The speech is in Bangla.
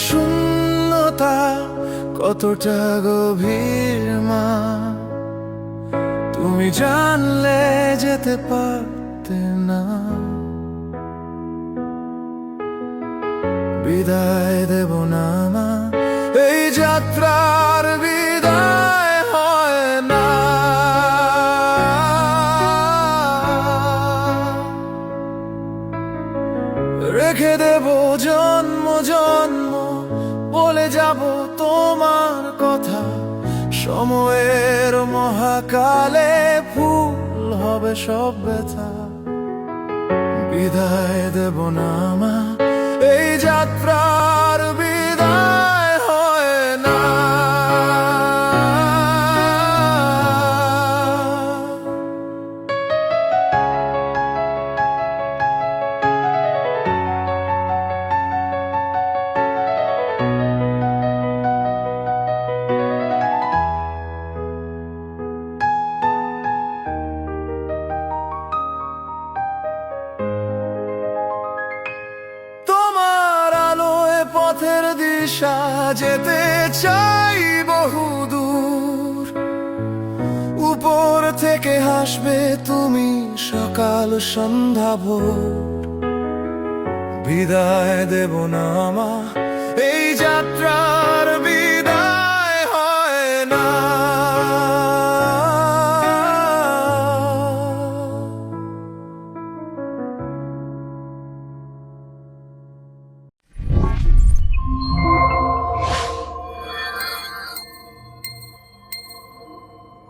শূন্যতা কতটা গভীর মা, তুমি জানলে যেতে পারতে না। বিদায় দেব না মা, এই যাত্রার বিদায় হয় না। রেখে দেব জন্ম জন্ম, বলে যাব তোমার কথা। সময়ের মহাকালে ফুল হবে সব ব্যথা। বিদায় দেব না মা, এই যাত্রার বিদায় হয় না। পথের দিশা যেতে চাই বহুদূর, উপর থেকে হাসবে তুমি সকাল সন্ধ্যা ভোর। বিদায় দেব না মা, এই যাত্রা